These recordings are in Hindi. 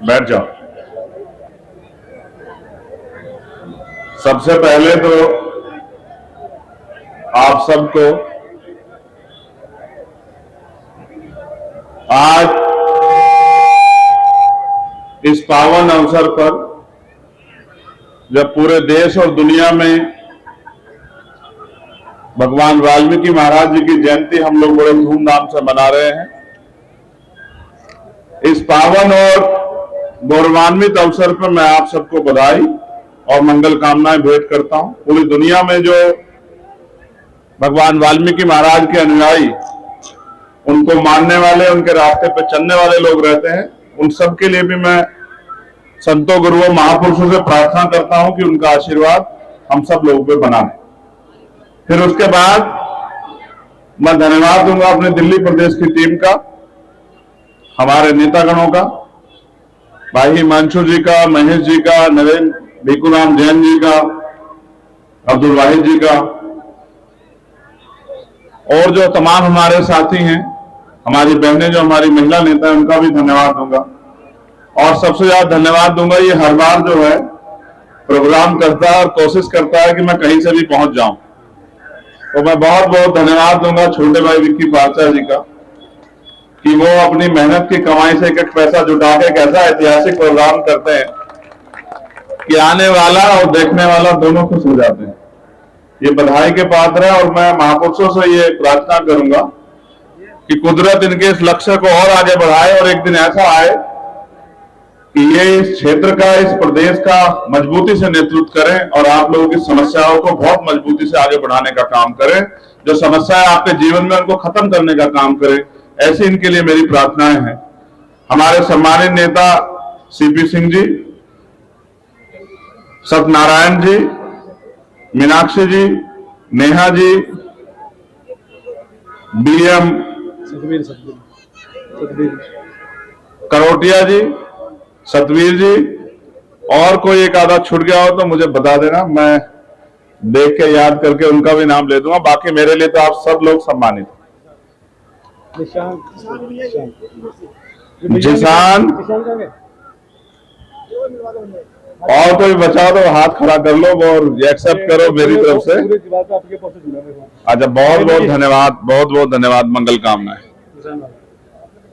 बैठ जाओ। सबसे पहले तो आप सबको आज इस पावन अवसर पर, जब पूरे देश और दुनिया में भगवान वाल्मीकि महाराज जी की जयंती हम लोग बड़े धूमधाम से मना रहे हैं, इस पावन और गौरवान्वित अवसर पर मैं आप सबको बधाई और मंगल कामनाएं भेंट करता हूं। पूरी दुनिया में जो भगवान वाल्मीकि महाराज के अनुयायी, उनको मानने वाले, उनके रास्ते पर चलने वाले लोग रहते हैं, उन सब के लिए भी मैं संतों, गुरुओं, महापुरुषों से प्रार्थना करता हूं कि उनका आशीर्वाद हम सब लोगों पे बना रहे। फिर उसके बाद मैं धन्यवाद दूंगा अपने दिल्ली प्रदेश की टीम का, हमारे नेतागणों का, भाई हिमांशु जी का, महेश जी का, नरेंद्र भिकुराम जैन जी का, अब्दुल वाहिद जी का, और जो तमाम हमारे साथी हैं, हमारी बहनें जो हमारी महिला नेता हैं, उनका भी धन्यवाद दूंगा। और सबसे ज्यादा धन्यवाद दूंगा, ये हर बार जो है प्रोग्राम करता है और कोशिश करता है कि मैं कहीं से भी पहुंच जाऊं, तो मैं बहुत बहुत धन्यवाद दूंगा छोटे भाई विक्की पार्चा जी का, कि वो अपनी मेहनत की कमाई से एक एक पैसा जुटा के एक ऐसा ऐतिहासिक प्रोग्राम करते हैं कि आने वाला और देखने वाला दोनों खुश हो जाते हैं। ये बधाई के पात्र है और मैं महापुरुषों से ये प्रार्थना करूंगा कि कुदरत इनके इस लक्ष्य को और आगे बढ़ाए और एक दिन ऐसा आए कि ये इस क्षेत्र का, इस प्रदेश का मजबूती से नेतृत्व करें और आप लोगों की समस्याओं को बहुत मजबूती से आगे बढ़ाने का काम करें। जो समस्याएं आपके जीवन में, उनको खत्म करने का काम करें, ऐसी इनके लिए मेरी प्रार्थनाएं हैं। हमारे सम्मानित नेता सीपी सिंह जी, सत्यनारायण जी, मीनाक्षी जी, नेहा जी, डीएम करोटिया जी, सतवीर जी, और कोई एक आधा छूट गया हो तो मुझे बता देना, मैं देख के याद करके उनका भी नाम ले दूंगा। बाकी मेरे लिए तो आप सब लोग सम्मानित। जिसान और कोई बचा तो हाथ खड़ा कर लो और एक्सेप्ट करो मेरी तरफ से। अच्छा, बहुत बहुत धन्यवाद, बहुत बहुत धन्यवाद, मंगल कामनाएं।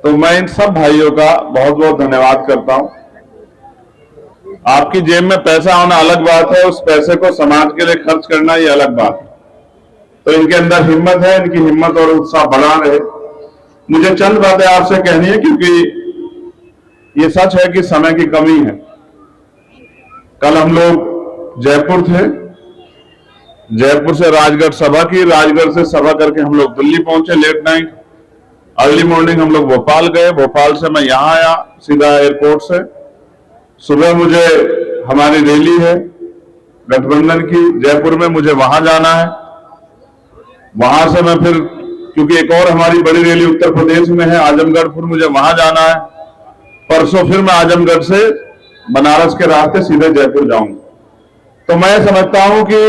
तो मैं इन सब भाइयों का बहुत बहुत धन्यवाद करता हूं। आपकी जेब में पैसा होना अलग बात है, उस पैसे को समाज के लिए खर्च करना ये अलग बात है। तो इनके अंदर हिम्मत है, इनकी हिम्मत और उत्साह बना रहे। मुझे चंद बातें आपसे कहनी है, क्योंकि ये सच है कि समय की कमी है। कल हम लोग जयपुर थे, जयपुर से राजगढ़ सभा की, राजगढ़ से सभा करके हम लोग दिल्ली पहुंचे लेट नाइट। अर्ली मॉर्निंग हम लोग भोपाल गए, भोपाल से मैं यहां आया सीधा एयरपोर्ट से। सुबह मुझे हमारी रैली है गठबंधन की जयपुर में, मुझे वहां जाना है। वहां से मैं फिर, क्योंकि एक और हमारी बड़ी रैली उत्तर प्रदेश में है आजमगढ़, फिर मुझे वहां जाना है। परसों फिर मैं आजमगढ़ से बनारस के रास्ते सीधे जयपुर जाऊंगा। तो मैं समझता हूं कि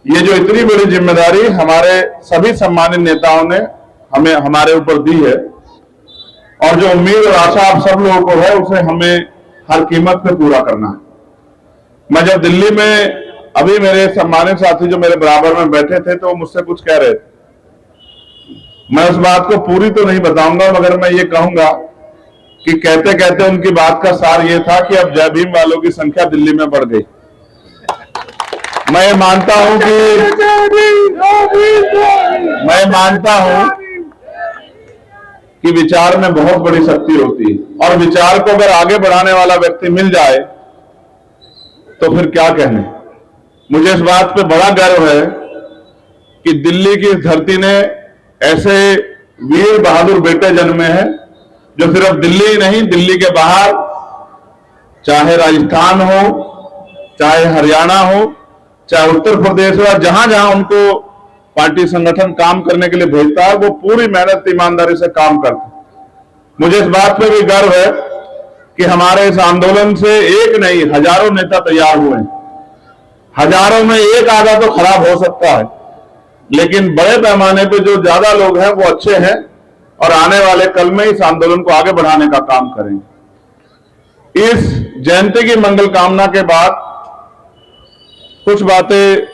ये जो इतनी बड़ी जिम्मेदारी हमारे सभी सम्मानित नेताओं ने हमें, हमारे ऊपर दी है, और जो उम्मीद और आशा आप सब लोगों को है, उसे हमें हर कीमत पे पूरा करना है। मैं जब दिल्ली में, अभी मेरे सम्मानित साथी जो मेरे बराबर में बैठे थे, तो मुझसे कुछ कह रहे थे। मैं उस बात को पूरी तो नहीं बताऊंगा, मगर मैं ये कहूंगा कि कहते कहते उनकी बात का सार ये था कि अब जय भीम वालों की संख्या दिल्ली में बढ़ गई। मैं मानता हूं कि विचार में बहुत बड़ी शक्ति होती है, और विचार को अगर आगे बढ़ाने वाला व्यक्ति मिल जाए तो फिर क्या कहने। मुझे इस बात पे बड़ा गर्व है कि दिल्ली की धरती ने ऐसे वीर बहादुर बेटे जन्मे हैं, जो सिर्फ दिल्ली ही नहीं, दिल्ली के बाहर, चाहे राजस्थान हो, चाहे हरियाणा हो, चाहे उत्तर प्रदेश हो, जहां जहां उनको पार्टी संगठन काम करने के लिए भेजता है, वो पूरी मेहनत ईमानदारी से काम करते हैं। मुझे इस बात पे भी गर्व है कि हमारे इस आंदोलन से एक नहीं, हजारों नेता तैयार हुए हैं। हजारों में एक आधा तो खराब हो सकता है, लेकिन बड़े पैमाने पे जो ज्यादा लोग हैं वो अच्छे हैं, और आने वाले कल में इस आंदोलन को आगे बढ़ाने का काम करेंगे। इस जयंती की मंगल कामना के बाद कुछ बातें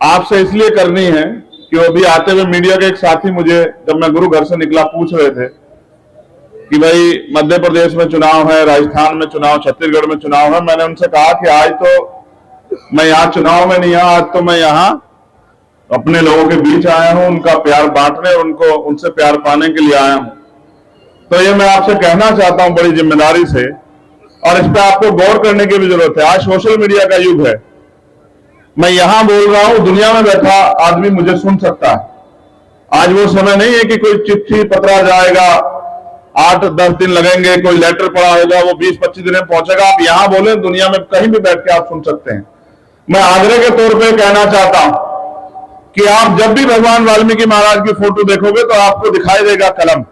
आपसे इसलिए करनी है कि अभी आते हुए मीडिया के एक साथी मुझे जब मैं गुरु घर से निकला पूछ रहे थे कि भाई मध्य प्रदेश में चुनाव है, राजस्थान में चुनाव, छत्तीसगढ़ में चुनाव है। मैंने उनसे कहा कि आज तो मैं यहाँ चुनाव में नहीं आया, आज तो मैं यहाँ अपने लोगों के बीच आया हूं, उनका प्यार बांटने, उनको उनसे प्यार पाने के लिए आया हूं। तो ये मैं आपसे कहना चाहता हूं बड़ी जिम्मेदारी से, और इस पर आपको गौर करने की भी जरूरत है। आज सोशल मीडिया का युग है। मैं यहां बोल रहा हूं, दुनिया में बैठा आदमी मुझे सुन सकता है। आज वो समय नहीं है कि कोई चिट्ठी पत्रा जाएगा, 8-10 दिन लगेंगे, कोई लेटर पड़ा होगा वो 20-25 दिन में पहुंचेगा। आप यहां बोले, दुनिया में कहीं भी बैठ के आप सुन सकते हैं। मैं आग्रह के तौर पर कहना चाहता हूं कि आप जब भी भगवान वाल्मीकि महाराज की फोटो देखोगे तो आपको दिखाई देगा कलम।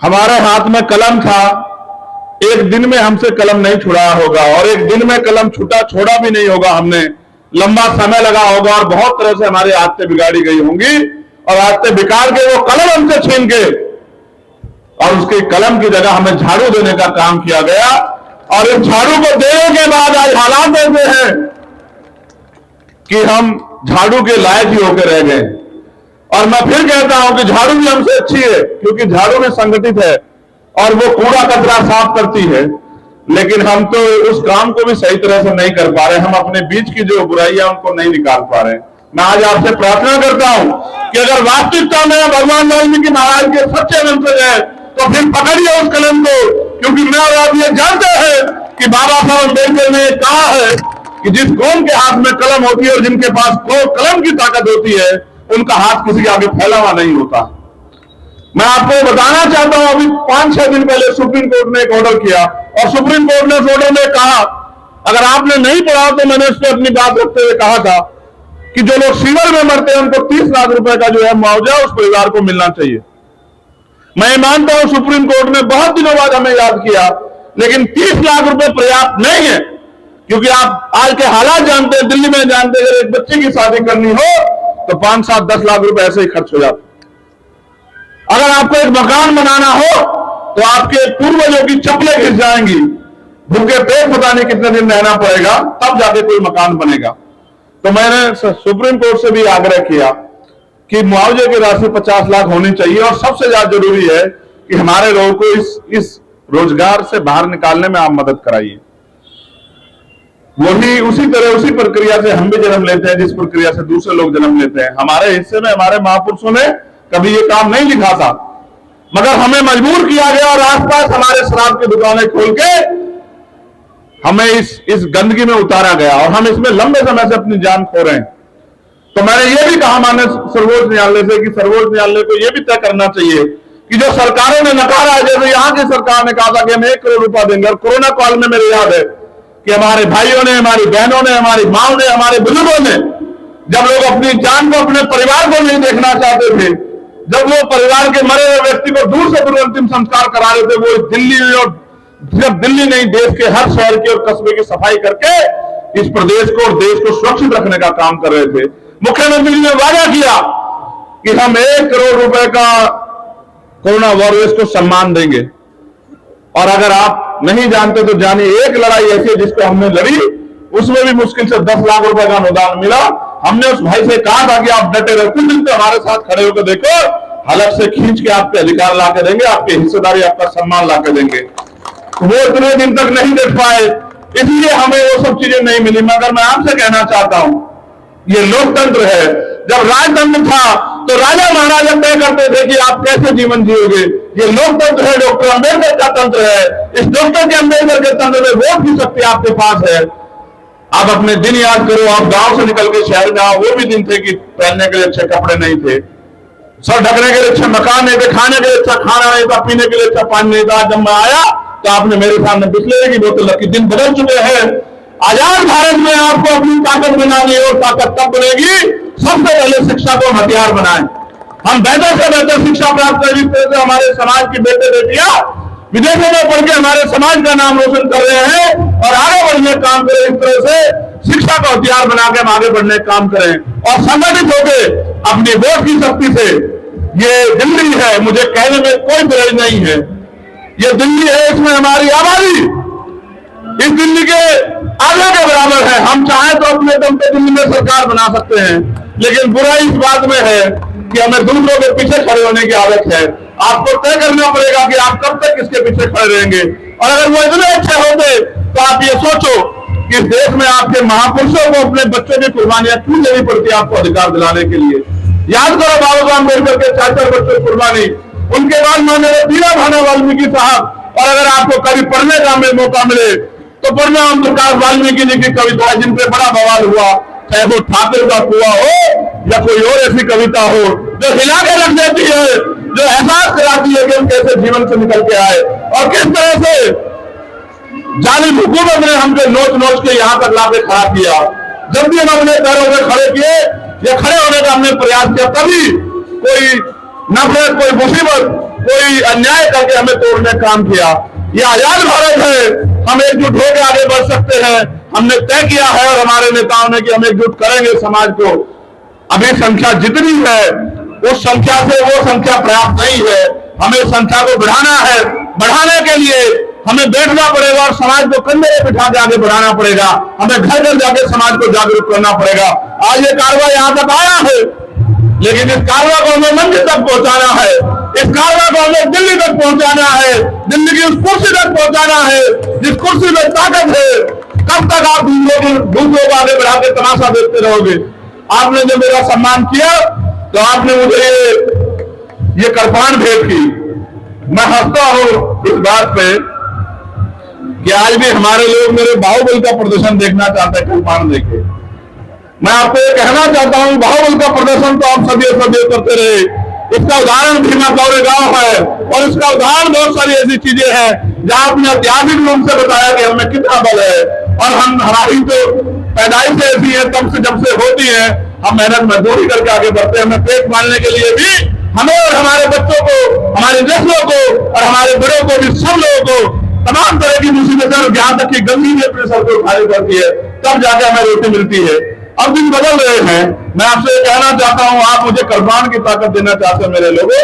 हमारे हाथ में कलम था, एक दिन में हमसे कलम नहीं छुड़ाया होगा, और एक दिन में कलम छोड़ा भी नहीं होगा हमने। लंबा समय लगा होगा और बहुत तरह से हमारी आदतें बिगाड़ी गई होंगी, और आदतें बिगाड़ के वो कलम हमसे छीन के और उसके कलम की जगह हमें झाड़ू देने का काम किया गया। और इस झाड़ू को देने के बाद आज हालात ऐसे हैं कि हम झाड़ू के लायक ही होकर रह गए। और मैं फिर कहता हूं कि झाड़ू भी हमसे अच्छी है, क्योंकि झाड़ू में संगठित है और वो कूड़ा कचरा साफ करती है, लेकिन हम तो उस काम को भी सही तरह से नहीं कर पा रहे। हम अपने बीच की जो बुराइयां उनको नहीं निकाल पा रहे। मैं आज आपसे प्रार्थना करता हूं कि अगर वास्तविकता में भगवान वाल्मीकि महाराज के सच्चे वंशज है तो फिर पकड़िए उस कलम को, क्योंकि मैं और आप ये जानते हैं कि बाबा साहब अम्बेडकर ने कहा है कि जिस कौम के हाथ में कलम होती है और जिनके पास कलम की ताकत होती है, उनका हाथ किसी के आगे फैला हुआ नहीं होता। मैं आपको बताना चाहता हूं, अभी 5-6 दिन पहले सुप्रीम कोर्ट ने एक ऑर्डर किया, और सुप्रीम कोर्ट ने उस ऑर्डर में कहा, अगर आपने नहीं पढ़ा तो मैंने उस पर अपनी बात रखते हुए कहा था कि जो लोग सीवर में मरते हैं उनको 30 लाख रुपए का जो है मुआवजा उस परिवार को मिलना चाहिए। मैं मानता हूं सुप्रीम कोर्ट ने बहुत दिनों बाद हमें याद किया, लेकिन 30 लाख रुपए पर्याप्त नहीं है, क्योंकि आप आज के हालात जानते हैं। दिल्ली में जानते हैं, अगर एक बच्चे की शादी करनी हो तो 5-7-10 लाख रुपए ऐसे ही खर्च हो जाते। अगर आपको एक मकान बनाना हो तो आपके पूर्वजों की चप्पलें घिस जाएंगी, भूखे पेट पता नहीं कितने दिन रहना पड़ेगा, तब जाके कोई मकान बनेगा। तो मैंने सुप्रीम कोर्ट से भी आग्रह किया कि मुआवजे की राशि 50 लाख होनी चाहिए, और सबसे ज्यादा जरूरी है कि हमारे लोगों को इस रोजगार से बाहर निकालने में आप मदद कराइए। वही उसी तरह उसी प्रक्रिया से हम भी जन्म लेते हैं जिस प्रक्रिया से दूसरे लोग जन्म लेते हैं। हमारे हिस्से में हमारे महापुरुषों ने कभी ये काम नहीं लिखा था, मगर हमें मजबूर किया गया और आसपास हमारे शराब की दुकानें खोल के हमें इस गंदगी में उतारा गया, और हम इसमें लंबे समय से अपनी जान खो रहे हैं। तो मैंने ये भी कहा माननीय सर्वोच्च न्यायालय से कि सर्वोच्च न्यायालय को यह भी तय करना चाहिए कि जो सरकारों ने नकारा है, जैसे यहाँ की सरकार ने कहा था कि हम 1 करोड़ रुपया देंगे, और कोरोना काल में मेरे याद है कि हमारे भाइयों ने, हमारी बहनों ने, हमारी माओ ने, हमारे बुजुर्गों ने, जब लोग अपनी जान को, अपने परिवार को नहीं देखना चाहते थे, जब वो परिवार के मरे हुए व्यक्ति को दूर से दूर अंतिम संस्कार करा रहे थे, वो दिल्ली, और सिर्फ दिल्ली नहीं देश के हर शहर के और कस्बे की सफाई करके इस प्रदेश को और देश को सुरक्षित रखने का काम कर रहे थे। मुख्यमंत्री जी ने वादा किया कि हम 1 करोड़ रुपए का कोरोना वॉरियर्स को सम्मान देंगे, और अगर आप नहीं जानते तो जानिए, एक लड़ाई ऐसी है जिसको हमने लड़ी, उसमें भी मुश्किल से 10 लाख रुपए का अनुदान मिला। हमने उस भाई से कहा था कि आप डटे रहो, कुछ दिन तो हमारे साथ खड़े होकर देखो, हलक से खींच के आपके अधिकार ला के देंगे, आपकी हिस्सेदारी, आपका सम्मान ला के देंगे। वो इतने दिन तक नहीं देख पाए, इसलिए हमें वो सब चीजें नहीं मिली। मगर मैं आपसे कहना चाहता हूं, ये लोकतंत्र है। जब राजतंत्र था तो राजा महाराजा तय करते थे कि आप कैसे जीवन जियोगे। ये लोकतंत्र है, डॉक्टर अम्बेडकर का तंत्र है। इस डॉक्टर के अम्बेडकर के तंत्र में वोट की शक्ति आपके पास है। आप अपने दिन याद करो, आप गांव से निकल के शहर में आओ, वो भी दिन थे कि पहनने के लिए अच्छे कपड़े नहीं थे, सर ढकने के लिए अच्छे मकान नहीं थे, खाने के लिए अच्छा खाना नहीं था, पीने के लिए अच्छा पानी नहीं था। जब मैं आया तो आपने मेरे सामने बिस्लेरी की बोतल रखी। दिन बदल चुके हैं। आजाद भारत में आपको अपनी ताकत बनानी है, और ताकत तब बनेगी सबसे पहले शिक्षा को हथियार बनाएं। हम बेहतर से बेहतर शिक्षा प्राप्त करें, जिस तरह से हमारे समाज की बेटे बेटियां विदेशों में पढ़ के हमारे समाज का नाम रोशन कर रहे हैं और आगे बढ़ने का काम करें। इस तरह से शिक्षा को हथियार बना के हम आगे बढ़ने का काम करें, और संगठित होकर अपनी वोट की शक्ति से। ये दिल्ली है, मुझे कहने में कोई बुराई नहीं है, ये दिल्ली है, इसमें हमारी आबादी इस दिल्ली के आधे के बराबर है। हम चाहे तो अपने दम पे दिल्ली में सरकार बना सकते हैं, लेकिन बुराई इस बात में है कि हमें दूसरों के पीछे खड़े होने की आदत है। आपको तय करना पड़ेगा कि आप कब तक इसके पीछे खड़े रहेंगे। और अगर वो इतने अच्छे होते तो आप ये सोचो कि इस देश में आपके महापुरुषों को अपने बच्चों की कुर्बानियां क्यों देनी पड़ती है आपको अधिकार दिलाने के लिए। याद करो बाबा साहब अम्बेडकर के 4 बच्चों की कुर्बानी, उनके बाद माननीय बीरा भाना वाल्मीकि साहब। और अगर आपको कभी पढ़ने का मौका मिले तो पढ़ना हम प्रकाश वाल्मीकि जी की कविता, जिन पे बड़ा बवाल हुआ, चाहे वो ठाकुर का कुआ हो या कोई और ऐसी कविता हो जो हिला के रख देती है, जो एहसास कराती है कि हम कैसे जीवन से निकल के आए और किस तरह से जालिम हुकूमत ने हमको नोच नोच के यहाँ तक लाके खड़ा किया। जब भी हम अपने पैरों में खड़े किए या खड़े होने का हमने प्रयास किया, तभी कोई नफरत, कोई मुसीबत, कोई अन्याय करके हमें तोड़ने का काम किया। ये आजाद भारत है, हम एकजुट होकर आगे बढ़ सकते हैं। हमने तय किया है और हमारे नेताओं ने कि हम एकजुट करेंगे समाज को। अभी संख्या जितनी है उस संख्या से वो संख्या पर्याप्त नहीं है, हमें संख्या को बढ़ाना है। बढ़ाने के लिए हमें बैठना पड़ेगा और समाज को कंधे पे बिठा के आगे बढ़ाना पड़ेगा। हमें घर घर जाके समाज को जागरूक करना पड़ेगा। आज ये कारवा यहाँ तक आया है, लेकिन इस कारवा को हमें मंजिल तक पहुंचाना है। इस कारवा को हमें दिल्ली तक पहुंचाना है, दिल्ली की उस कुर्सी तक पहुंचाना है जिस कुर्सी में ताकत है। कब तक आप दूसरों को आगे बढ़ा के तमाशा देखते रहोगे। आपने जब मेरा सम्मान किया तो आपने मुझे ये कृपाण भेंट की। मैं हंसता हूं इस बात पे कि आज भी हमारे लोग मेरे बाहुबल का प्रदर्शन देखना चाहते हैं कृपाण देखे। मैं आपको ये कहना चाहता हूं, बाहुबल का प्रदर्शन तो आप सभी करते रहे। इसका उदाहरण भीमा गौरेगांव है और इसका उदाहरण बहुत सारी ऐसी चीजें हैं जहां आपने ऐतिहासिक रूप से बताया कि हमें कितना बल है। और हमारी तो पैदाइश ऐसी है, तब से जब से होती है हम मेहनत मजदूरी करके आगे बढ़ते हैं। हमें पेट पालने के लिए भी हमें और हमारे बच्चों को, हमारे नस्लों को और हमारे बड़ों को भी, सब लोगों को तमाम तरह की मुसीबतें, यहाँ तक कि गंदगी भी अपने सर को उठानी पड़ती है, तब जाके हमें रोटी मिलती है। अब दिन बदल रहे हैं। मैं आपसे कहना चाहता हूं, आप मुझे कृपाण की ताकत देना चाहते हैं मेरे लोगों,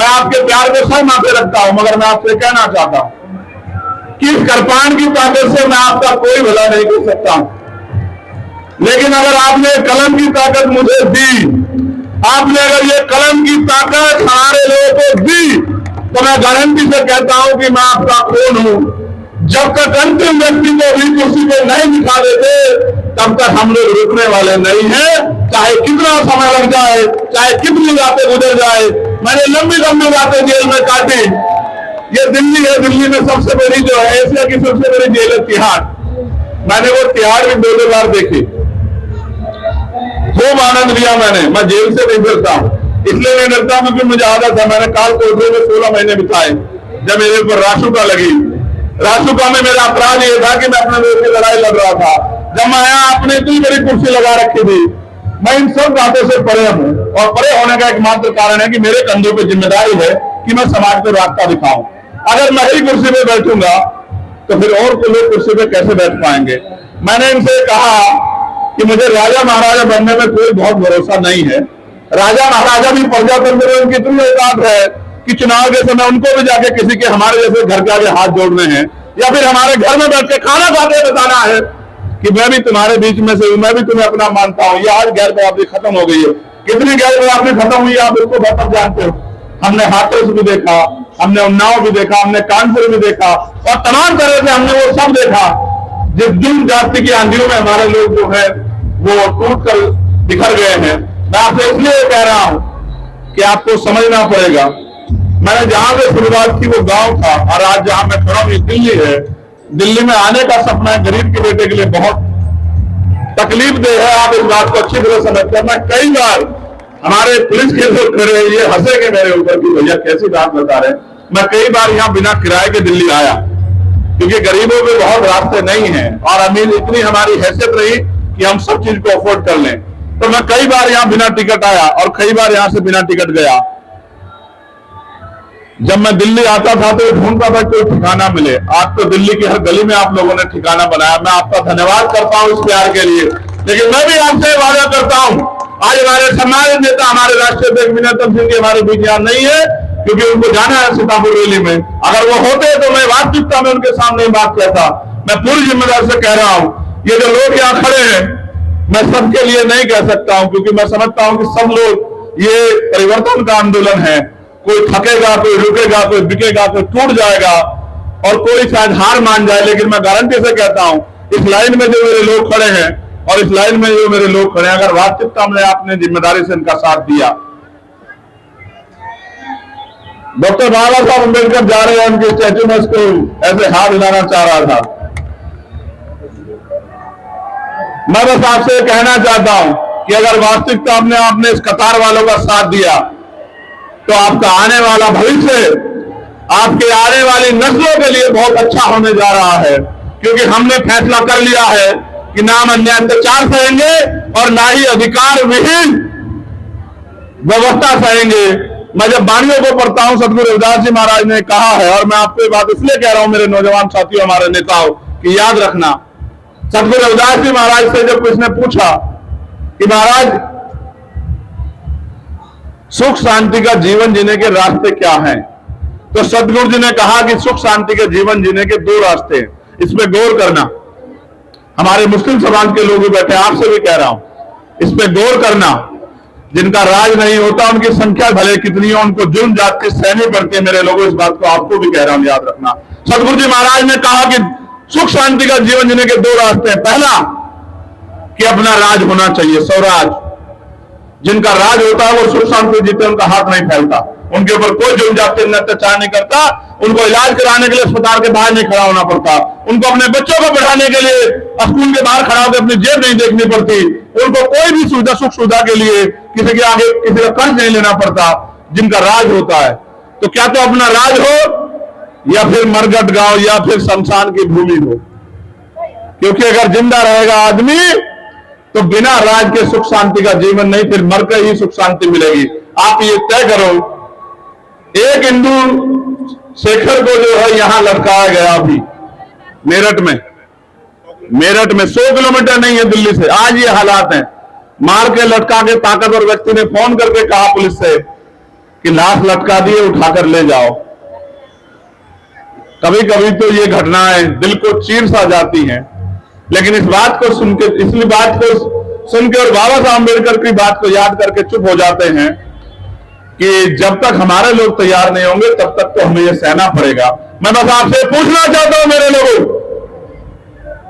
मैं आपके प्यार को सर माथे रखता हूं, मगर मैं आपसे कहना चाहता हूं कि इस कृपाण की ताकत से मैं आपका कोई भला नहीं कर सकता। लेकिन अगर आपने कलम की ताकत मुझे दी, आपने अगर ये कलम की ताकत हमारे लोगों को दी, तो मैं गारंटी से कहता हूं कि मैं आपका खून हूं। जब तक अंतिम व्यक्ति को भी कुर्सी पे नहीं दिखा देते, तब तक हम लोग रुकने वाले नहीं हैं। चाहे कितना समय लग जाए, चाहे कितनी रातें गुजर जाए। मैंने लंबी लंबी रातें जेल में काटी। ये दिल्ली है, दिल्ली में सबसे बड़ी जो है, एशिया की सबसे बड़ी जेल है तिहाड़। मैंने वो तिहाड़ भी 2 बार देखी, खूब आनंद लिया मैंने। मैं जेल से नहीं डरता हूं, इसलिए नहीं डरता क्योंकि मुझे आदत है। मैंने काल कोठरी में 16 महीने बिताए। जब मेरे ऊपर रासुका लगी, रासुका में मेरा अपराध ये था कि मैं अपने लोगों की लड़ाई लड़ रहा था। जब मैं आया, आपने इतनी बड़ी कुर्सी लगा रखी थी। मैं इन सब बातों से परे हूं और परे होने का एकमात्र कारण है कि मेरे कंधों पर जिम्मेदारी है कि मैं समाज को रास्ता दिखाऊं। अगर मैं ही कुर्सी पे बैठूंगा तो फिर और को लोग कुर्सी पे कैसे बैठ पाएंगे। मैंने इनसे कहा कि मुझे राजा महाराजा बनने में कोई बहुत भरोसा नहीं है। राजा महाराजा भी प्रजा तंत्र में उनकी इतनी औकात है कि चुनाव के समय उनको भी जाके किसी के हमारे जैसे घर के आगे हाथ जोड़ने हैं, या फिर हमारे घर में बैठ के खाना खाते बताना है कि मैं भी तुम्हारे बीच में से हूं, मैं भी तुम्हें अपना मानता हूं। ये आज गैर बराबरी खत्म हो गई है। कितनी गैर बराबरी खत्म हुई आप इसको बेहतर जानते हो। हमने हाथरस भी देखा, हमने उन्नाव भी देखा, हमने कानपुर भी देखा और तमाम तरह से हमने वो सब देखा जिस दिन जाति की आंधियों में हमारे लोग जो है वो टूट कर बिखर गए हैं। मैं आपसे इसलिए कह रहा हूं कि आपको समझना पड़ेगा। मैंने जहां से शुरुआत की वो गांव था और आज जहां मैं खड़ा हूं दिल्ली है। दिल्ली में आने का सपना गरीब के बेटे के लिए बहुत तकलीफ दे है। आप इस बात को अच्छी तरह समझते हैं। मैं कई बार, हमारे पुलिस के लोग खड़े ये हंसेंगे मेरे ऊपर कि भैया कैसी बात बता रहे हैं। मैं कई बार यहाँ बिना किराए के दिल्ली आया क्योंकि गरीबों के बहुत रास्ते नहीं है और अमीर इतनी हमारी हैसियत रही कि हम सब चीज को अफोर्ड कर लें। तो मैं कई बार यहाँ बिना टिकट आया और कई बार यहाँ से बिना टिकट गया। जब मैं दिल्ली आता था तो ढूंढता था कोई ठिकाना मिले। आज तो दिल्ली की हर गली में आप लोगों ने ठिकाना बनाया। मैं आपका धन्यवाद करता हूं इस प्यार के लिए। लेकिन मैं भी आपसे वादा करता हूं, आज हमारे सम्मानित नेता, हमारे राष्ट्रीय अध्यक्ष विनय सिंह जी हमारे बीच यहाँ नहीं है क्योंकि उनको जाना है सीतापुर रैली में। अगर वो होते तो मैं वास्तविकता में उनके सामने बात कहता। मैं पूरी जिम्मेदारी से कह रहा हूं, ये जो लोग यहाँ खड़े हैं, मैं सबके लिए नहीं कह सकता हूं, क्योंकि मैं समझता हूं कि सब लोग, ये परिवर्तन का आंदोलन है। कोई थकेगा, कोई रुकेगा, कोई बिकेगा, कोई टूट जाएगा और कोई शायद हार मान जाए, लेकिन मैं गारंटी से कहता हूं, इस लाइन में जो मेरे लोग खड़े हैं और इस लाइन में जो मेरे लोग खड़े हैं, अगर वास्तविकता में आपने जिम्मेदारी से इनका साथ दिया, डॉक्टर बाबा साहब अम्बेडकर जा रहे हैं उनके स्टैच्यू में, उसको ऐसे हाथ हिलाना चाह रहा था। मैं बस आपसे कहना चाहता हूं कि अगर वास्तविकता में आपने इस कतार वालों का साथ दिया, तो आपका आने वाला भविष्य, आपके आने वाली नस्लों के लिए बहुत अच्छा होने जा रहा है, क्योंकि हमने फैसला कर लिया है कि ना हम अन्याय अत्याचार सहेंगे और ना ही अधिकार विहीन व्यवस्था सहेंगे। मैं जब वाणियों को पढ़ता हूं, सदगुरु रविदास जी महाराज ने कहा है, और मैं आपको ये बात इसलिए कह रहा हूं मेरे नौजवान साथियों, हमारे नेताओं, कि याद रखना, सदगुरु रविदास जी महाराज से जब किसने पूछा कि महाराज सुख शांति का जीवन जीने के रास्ते क्या हैं, तो सदगुरु जी ने कहा कि सुख शांति के जीवन जीने के दो रास्ते हैं, इस पे गौर करना। हमारे मुस्लिम समाज के लोग भी बैठे, आपसे भी कह रहा हूं, इस पे गौर करना। जिनका राज नहीं होता, उनकी संख्या भले कितनी हो, उनको जुल्म जाति सहनी पड़ती है। मेरे लोगों, इस बात को आपको भी कह रहा हूं, याद रखना। सदगुरु जी महाराज ने कहा कि सुख शांति का जीवन जीने के दो रास्ते हैं। पहला कि अपना राज होना चाहिए, स्वराज। जिनका राज होता है वो सुख शांति जीते, उनका हाथ नहीं फैलता, उनके ऊपर कोई जुल्म जाति अत्याचार नहीं करता, उनको इलाज कराने के लिए अस्पताल के बाहर नहीं खड़ा होना पड़ता, उनको अपने बच्चों को पढ़ाने के लिए स्कूल के बाहर खड़ा होकर अपनी जेब नहीं देखनी पड़ती, उनको कोई भी सुविधा, सुख सुविधा के लिए किसी के आगे किसी का कर्ज नहीं लेना पड़ता। जिनका राज होता है, तो क्या तो अपना राज हो या फिर मरघट गांव या फिर शमशान की भूमि हो, क्योंकि अगर जिंदा रहेगा आदमी तो बिना राज के सुख शांति का जीवन नहीं, फिर मरकर ही सुख शांति मिलेगी। आप ये तय करो, एक हिंदू शेखर को जो है यहां लटकाया गया अभी मेरठ में 100 किलोमीटर नहीं है दिल्ली से, आज ये हालात हैं। मार के लटका के ताकतवर व्यक्ति ने फोन करके कहा पुलिस से कि लाश लटका दिए, उठाकर ले जाओ। कभी कभी तो ये घटनाएं दिल को चीर सा जाती हैं, लेकिन इस बात को सुन के, इसलिए बात को सुन के और बाबा साहब अम्बेडकर की बात को याद करके चुप हो जाते हैं कि जब तक हमारे लोग तैयार नहीं होंगे तब तक तो हमें ये सहना पड़ेगा। मैं बस आपसे पूछना चाहता हूं मेरे लोगों,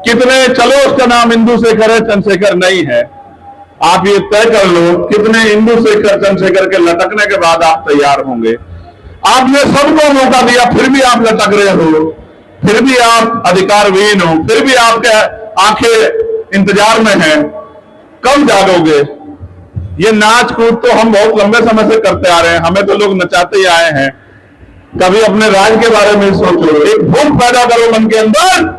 कितने, चलो उसका नाम इंदु शेखर है, चंद्रशेखर नहीं है, आप ये तय कर लो कितने इंदु शेखर चंद्रशेखर के लटकने के बाद आप तैयार होंगे। आपने सबको मौका दिया, फिर भी आप लटक रहे हो, फिर भी आप अधिकारविहीन हो, फिर भी आपके आंखें इंतजार में हैं। कब जागोगे? ये नाच कूद तो हम बहुत लंबे समय से करते आ रहे हैं, हमें तो लोग नचाते ही आए हैं। कभी अपने राज के बारे में सोचो, एक भूख पैदा करो मन के अंदर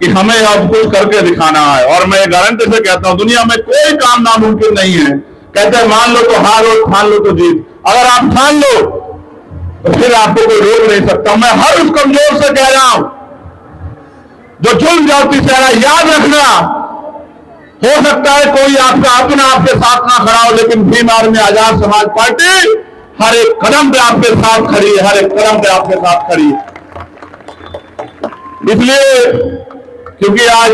कि हमें अब कुछ करके दिखाना है। और मैं गारंटी से कहता हूं, दुनिया में कोई काम नामुमकिन नहीं है। कहते हैं मान लो तो हार लो, ठान लो तो जीत। अगर आप ठान लो तो फिर आपको कोई रोक नहीं सकता। मैं हर उस कमजोर से कह रहा हूं जो जुल्म जाति से रहा, याद रखना, हो सकता है कोई आपका अपना आपके साथ ना खड़ा हो, लेकिन भीम आर्मी आजाद समाज पार्टी हर एक कदम पे आपके साथ खड़ी है, हर एक कदम पे आपके साथ खड़ी है। इसलिए क्योंकि आज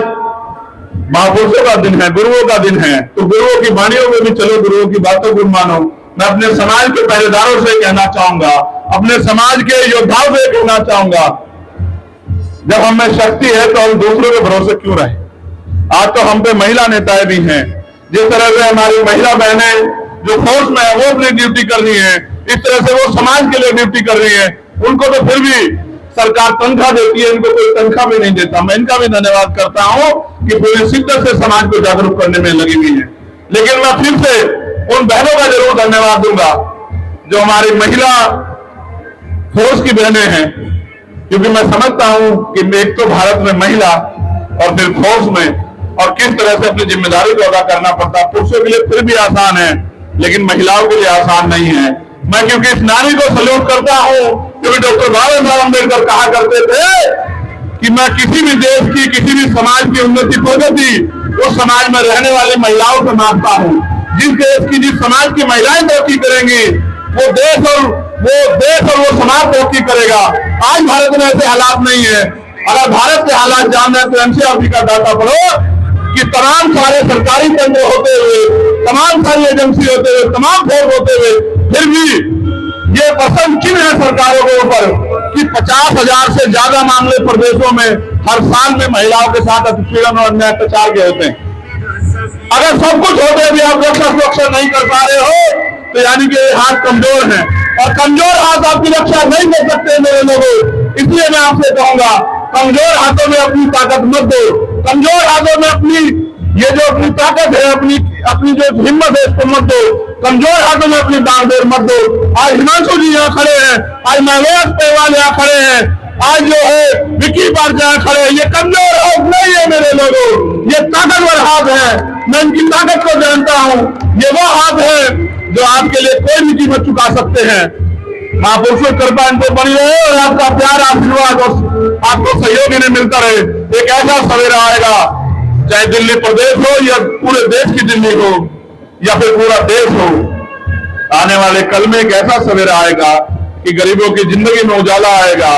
महापुरुषों का दिन है, गुरुओं का दिन है, तो गुरुओं की वाणियों में भी चलो, गुरुओं की बातों को मानो। मैं अपने समाज के पहरेदारों से कहना चाहूंगा, अपने समाज के योद्धाओं से कहना चाहूंगा, जब हमें शक्ति है तो हम दूसरों के भरोसे क्यों रहे। आज तो हम पे महिला नेताएं भी हैं, जिस तरह से हमारी महिला बहनें जो फोर्स में है वो अपनी ड्यूटी कर रही है, इस तरह से वो समाज के लिए ड्यूटी कर रही है। उनको तो फिर भी सरकार तनख्वाह देती है, इनको कोई तनख्वाह भी नहीं देता। मैं इनका भी धन्यवाद करता हूं कि पूरी शिद्दत से समाज को जागरूक करने में लगी हुई है। लेकिन मैं फिर से उन बहनों का जरूर धन्यवाद दूंगा जो हमारी महिला फोर्स की बहनें हैं, क्योंकि मैं समझता हूं कि एक तो भारत में महिला और फिर फोर्स में, और किस तरह से अपनी जिम्मेदारी को अदा करना पड़ता है। पुरुषों के लिए फिर भी आसान है, लेकिन महिलाओं के लिए आसान नहीं है। मैं क्योंकि इस नारी को सल्यूट करता हूं, क्योंकि डॉक्टर बाबा साहब अम्बेडकर कहा करते थे कि मैं किसी भी देश की, किसी भी समाज की उन्नति प्रगति उस समाज में रहने वाली महिलाओं को मानता हूं। जिस देश की, जिस समाज की महिलाएं तरक्की करेंगी, वो देश और वो समाज तरक्की करेगा। आज भारत में ऐसे हालात नहीं है, अगर भारत के हालात जानना है तो एनसीआरबी का डाटा पढ़ो कि तमाम सारे सरकारी केंद्र होते हुए, तमाम सारी एजेंसी होते हुए, तमाम फोर्स होते हुए, फिर भी ये पसंद क्यों है सरकारों के ऊपर कि 50,000 से ज्यादा मामले प्रदेशों में हर साल में महिलाओं के साथ उत्पीड़न और अन्याय अत्याचार के होते हैं। अगर सब कुछ होते भी आप रक्षा सुरक्षा नहीं कर पा रहे हो तो यानी कि हाथ कमजोर हैं, और कमजोर हाथ आपकी रक्षा नहीं कर सकते मेरे लोगों। इसलिए मैं आपसे कहूंगा, कमजोर हाथों में अपनी ताकत मत दो, कमजोर हाथों में अपनी ये जो अपनी ताकत है, अपनी जो हिम्मत है इसको मत दो, कमजोर हाथों में अपनी बागडोर मत दो। आज हिमांशु जी यहाँ खड़े हैं, आज महवेश पहलवान यहाँ खड़े हैं, आज जो है विकी पार्क यहाँ खड़े हैं, ये कमजोर हाथ नहीं है मेरे लोगों, ये ताकतवर हाथ है। मैं इनकी ताकत को जानता हूँ, ये वो हाथ है जो आपके लिए कोई भी कीमत चुका सकते हैं। महापुरुषों कृपा इनको बनी रहे और आपका प्यार आशीर्वाद और आपको सहयोग इन्हें मिलता रहे। एक ऐसा सवेरा आएगा, चाहे दिल्ली प्रदेश हो या पूरे देश की दिल्ली हो या फिर पूरा देश हो, आने वाले कल में एक ऐसा सवेरा आएगा कि गरीबों की जिंदगी में उजाला आएगा,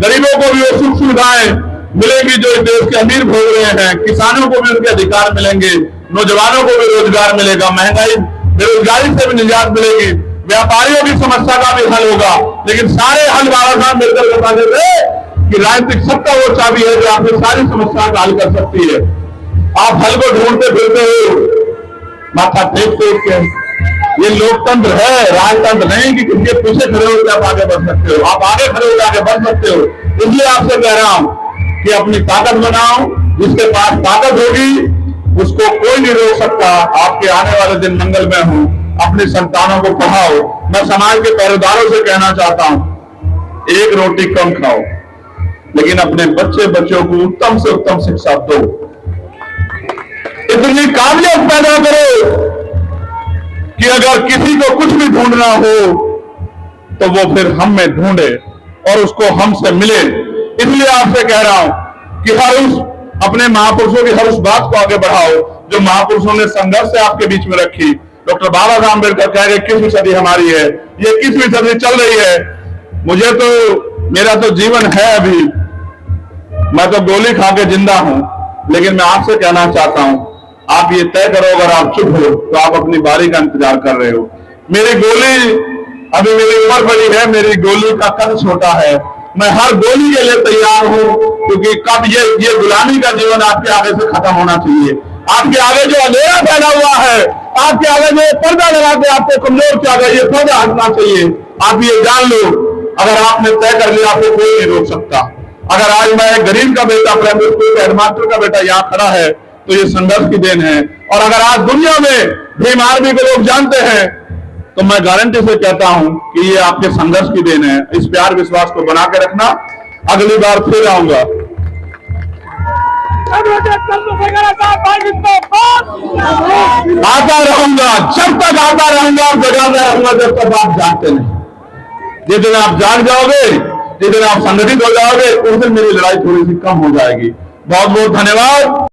गरीबों को भी वो सुख सुविधाएं मिलेंगी जो इस देश के अमीर भोग रहे हैं, किसानों को भी उनके अधिकार मिलेंगे, नौजवानों को भी रोजगार मिलेगा, महंगाई बेरोजगारी से भी निजात मिलेगी, व्यापारियों की समस्या का भी हल होगा। लेकिन सारे हल बाबा साहब मिलकर बता देते कि राजनीतिक सत्ता वो चाबी है जो आपकी सारी समस्याओं का हल कर सकती है। आप हल को ढूंढते फिरते हो माथा टेक के, ये लोकतंत्र है, राजतंत्र नहीं कि किसी के पीछे खड़े होकर आप आगे बढ़ सकते हो। आप आगे खड़े होकर आगे बढ़ सकते हो। इसलिए आपसे कह रहा हूं कि अपनी ताकत बनाओ, जिसके पास ताकत होगी उसको कोई नहीं रोक सकता। आपके आने वाले दिन मंगलमय हो, अपने संतानों को पढ़ाओ। मैं समाज के पहरेदारों से कहना चाहता हूं, एक रोटी कम खाओ लेकिन अपने बच्चों को उत्तम से उत्तम शिक्षा दो। इतनी काबिलियत पैदा करो कि अगर किसी को कुछ भी ढूंढना हो तो वो फिर हम में ढूंढे और उसको हमसे मिले। इसलिए आपसे कह रहा हूं कि हर उस अपने महापुरुषों की हर उस बात को आगे बढ़ाओ जो महापुरुषों ने संघर्ष से आपके बीच में रखी। डॉक्टर बाबा साहब अम्बेडकर कह रहे 21वीं सदी हमारी है, ये 21वीं सदी चल रही है। मुझे तो मेरा तो जीवन है अभी, मैं तो गोली खा के जिंदा हूं, लेकिन मैं आपसे कहना चाहता हूं आप ये तय करो, अगर आप चुप हो तो आप अपनी बारी का इंतजार कर रहे हो। मेरी गोली, अभी मेरी उम्र बड़ी है, मेरी गोली का कद छोटा है, मैं हर गोली के लिए तैयार हूं, क्योंकि कब ये गुलामी का जीवन आपके आगे से खत्म होना चाहिए। आपके आगे जो अंधेरा फैला हुआ है, आपके आगे जो पर्दा लगा के आपको कमजोर किया गया, ये पर्दा हटना चाहिए। आप ये जान लो, अगर आपने तय कर लिया आपको कोई नहीं रोक सकता। अगर आज मैं एक गरीब का बेटा, प्राइमरी स्कूल के हेडमास्टर का बेटा यहाँ खड़ा है तो ये संघर्ष की देन है। और अगर आज दुनिया में भीम आर्मी को लोग जानते हैं तो मैं गारंटी से कहता हूं कि ये आपके संघर्ष की देन है। इस प्यार विश्वास को बना के रखना। अगली बार फिर आऊंगा। आता रहूंगा, जब तक आता रहूंगा और जगाता रहूंगा जब तक आप जानते नहीं। जिस दिन आप जाग जाओगे, जिस दिन आप संगठित हो जाओगे, उस दिन मेरी लड़ाई थोड़ी सी कम हो जाएगी। बहुत बहुत धन्यवाद।